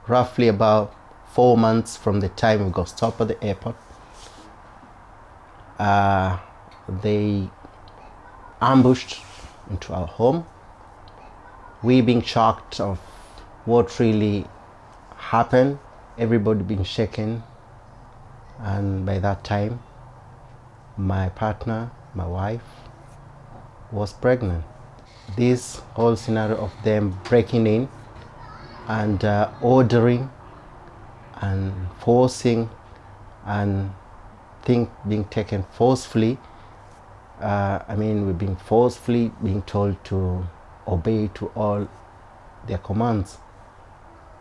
roughly about 4 months from the time we got stopped at the airport. They ambushed into our home. We being shocked of what really happened, everybody being shaken, and by that time my partner, my wife, was pregnant. This whole scenario of them breaking in and ordering and forcing and things being taken forcefully, we've been forcefully being told to obey to all their commands.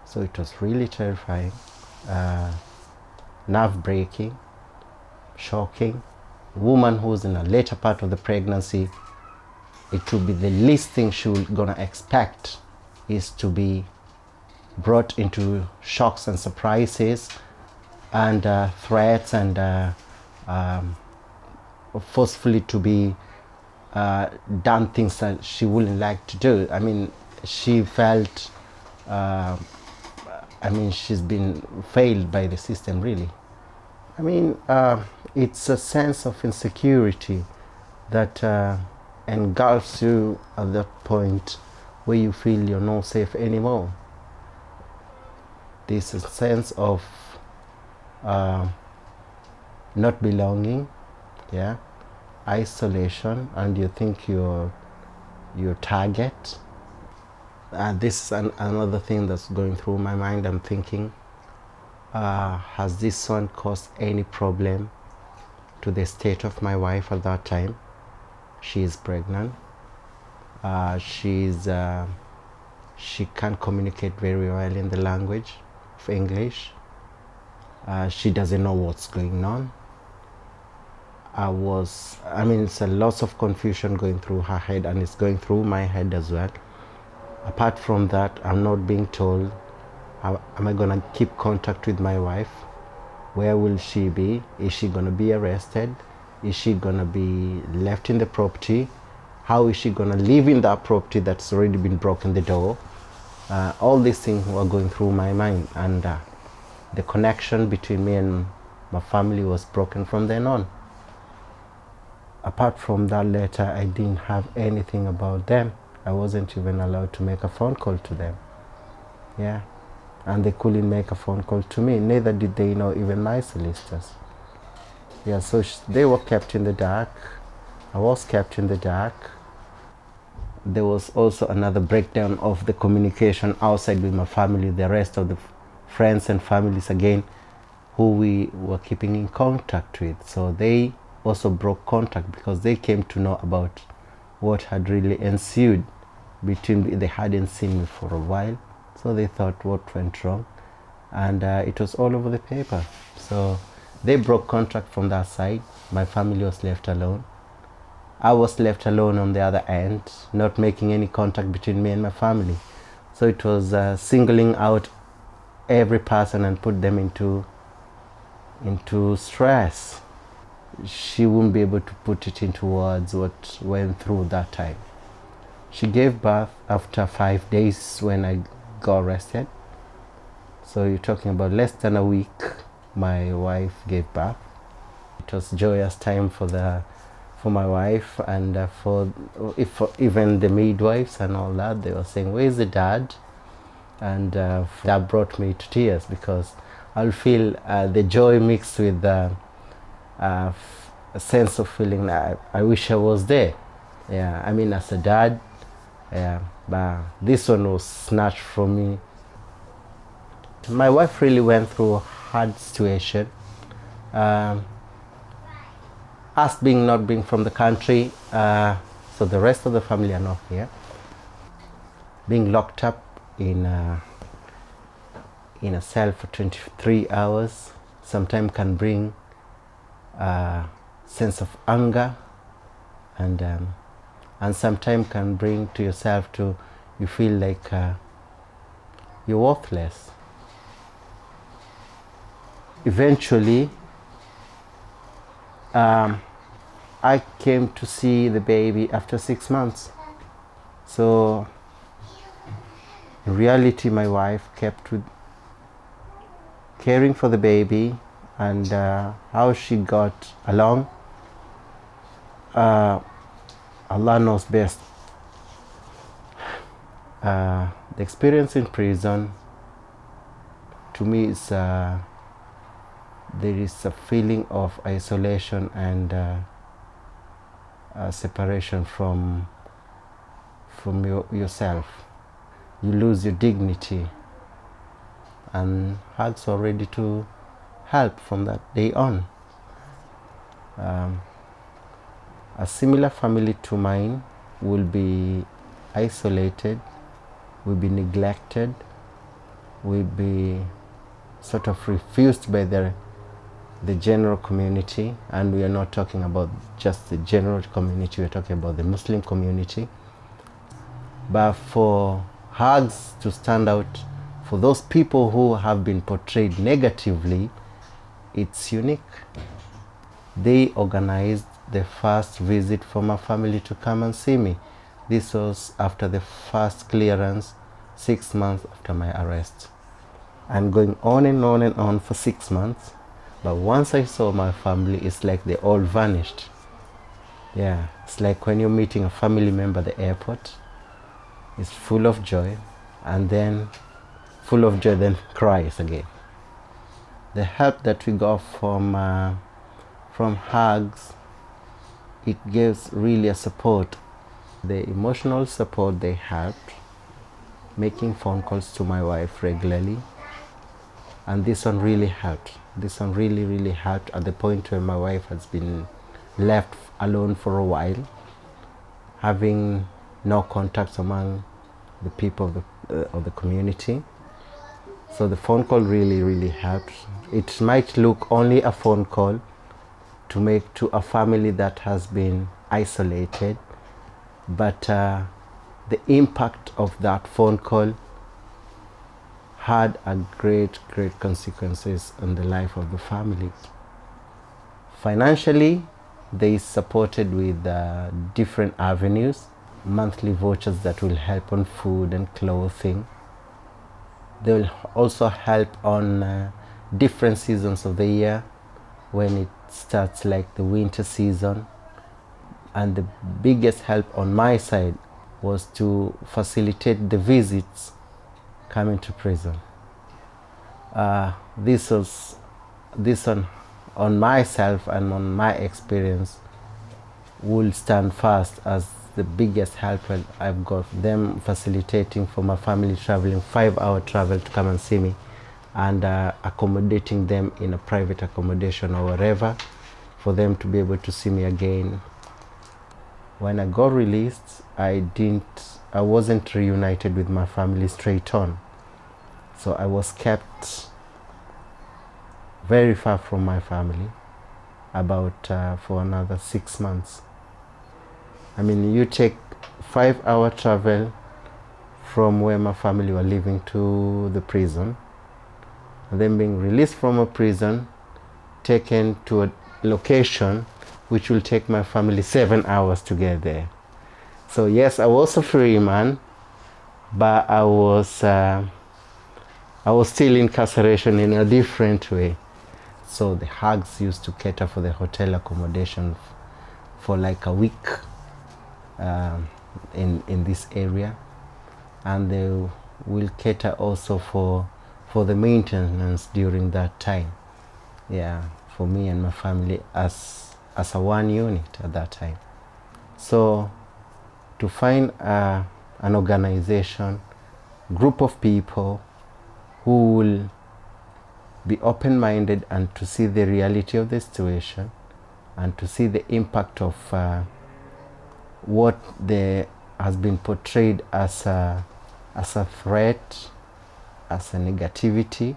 So it was really terrifying, nerve-breaking, shocking. Woman who's in a later part of the pregnancy, it would be the least thing she was gonna expect is to be brought into shocks and surprises and threats and forcefully to be done things that she wouldn't like to do. I mean, she felt, she's been failed by the system, really. I mean, it's a sense of insecurity that engulfs you at that point where you feel you're not safe anymore. This sense of not belonging, yeah, isolation, and you think you're your target. This is another thing that's going through my mind. I'm thinking, has this one caused any problem to the state of my wife at that time? She is pregnant. She can't communicate very well in the language of English. She doesn't know what's going on. It's a lot of confusion going through her head, and it's going through my head as well. Apart from that, I'm not being told, am I gonna keep contact with my wife? Where will she be? Is she gonna be arrested? Is she gonna be left in the property? How is she gonna live in that property that's already been broken the door? All these things were going through my mind, and the connection between me and my family was broken from then on. Apart from that letter, I didn't have anything about them. I wasn't even allowed to make a phone call to them. Yeah, and they couldn't make a phone call to me. Neither did they know even my solicitors. Yeah, so they were kept in the dark. I was kept in the dark. There was also another breakdown of the communication outside with my family, the rest of the friends and families again, who we were keeping in contact with. So they also broke contact because they came to know about what had really ensued between. They hadn't seen me for a while, so they thought what went wrong, and it was all over the paper. So they broke contact from that side. My family was left alone. I was left alone on the other end, not making any contact between me and my family. So it was singling out every person and put them into stress. She wouldn't be able to put it into words what went through that time. She gave birth after 5 days when I got arrested. So you're talking about less than a week, my wife gave birth. It was a joyous time for my wife, and for even the midwives and all that. They were saying, "Where's the dad?" And that brought me to tears, because I'll feel the joy mixed with a sense of feeling that I wish I was there. Yeah, I mean, as a dad, yeah, but this one was snatched from me. My wife really went through a hard situation. Us not being from the country, so the rest of the family are not here. Being locked up in a cell for 23 hours sometimes can bring a sense of anger, and sometimes can bring to yourself to, you feel like you're worthless. Eventually, I came to see the baby after 6 months. So in reality, my wife kept with caring for the baby and how she got along, Allah knows best. The experience in prison, to me, is there is a feeling of isolation and separation from yourself. You lose your dignity, and HUGS are ready to help from that day on. A similar family to mine will be isolated, will be neglected, will be sort of refused by the general community, and we are not talking about just the general community, we are talking about the Muslim community. But for HUGS to stand out, for those people who have been portrayed negatively, it's unique. They organized the first visit for my family to come and see me. This was after the first clearance, 6 months after my arrest. I'm going on and on and on for 6 months, but once I saw my family, it's like they all vanished. Yeah, it's like when you're meeting a family member at the airport. It's full of joy, and then full of joy, then cries again. The help that we got from HUGS, it gives really a support. The emotional support they helped, making phone calls to my wife regularly, and this one really helped. This one really helped at the point where my wife has been left alone for a while, having no contacts among the people of the community. So the phone call really helped. It might look only a phone call to make to a family that has been isolated, but the impact of that phone call had a great consequences on the life of the family. Financially, they supported with different avenues, monthly vouchers that will help on food and clothing. They will also help on different seasons of the year, when it starts like the winter season. And the biggest help on my side was to facilitate the visits coming to prison. This on myself and on my experience will stand fast as the biggest help I've got. Them facilitating for my family traveling 5-hour travel to come and see me, and accommodating them in a private accommodation or wherever for them to be able to see me again. When I got released, I wasn't reunited with my family straight on. So I was kept very far from my family, about for another 6 months. I mean, you take 5-hour travel from where my family were living to the prison, and then being released from a prison, taken to a location which will take my family 7 hours to get there. So yes, I was a free man, but I was still incarceration in a different way. So the HUGS used to cater for the hotel accommodation for like a week in this area, and they will cater also for the maintenance during that time. Yeah, for me and my family as a one unit at that time. So to find an organization, group of people who will be open-minded and to see the reality of the situation and to see the impact of what has been portrayed as a threat, as a negativity,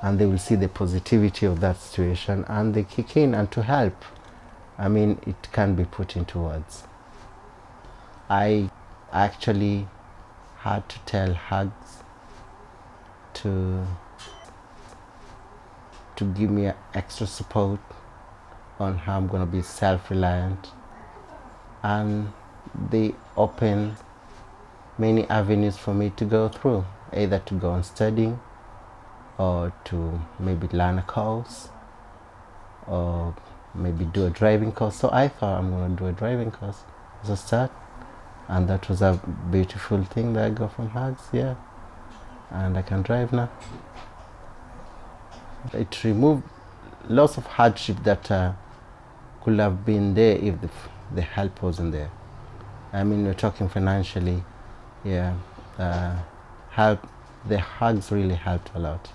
and they will see the positivity of that situation and they kick in and to help. I mean, it can be put into words. I actually had to tell HUGS to give me extra support on how I'm going to be self-reliant, and they open many avenues for me to go through, either to go on studying or to maybe learn a course, or maybe do a driving course. So I thought I'm going to do a driving course as a start, and that was a beautiful thing that I got from HUGS, yeah. And I can drive now. It removed lots of hardship that could have been there if the help wasn't there. I mean, we're talking financially, yeah. Help, the HUGS really helped a lot.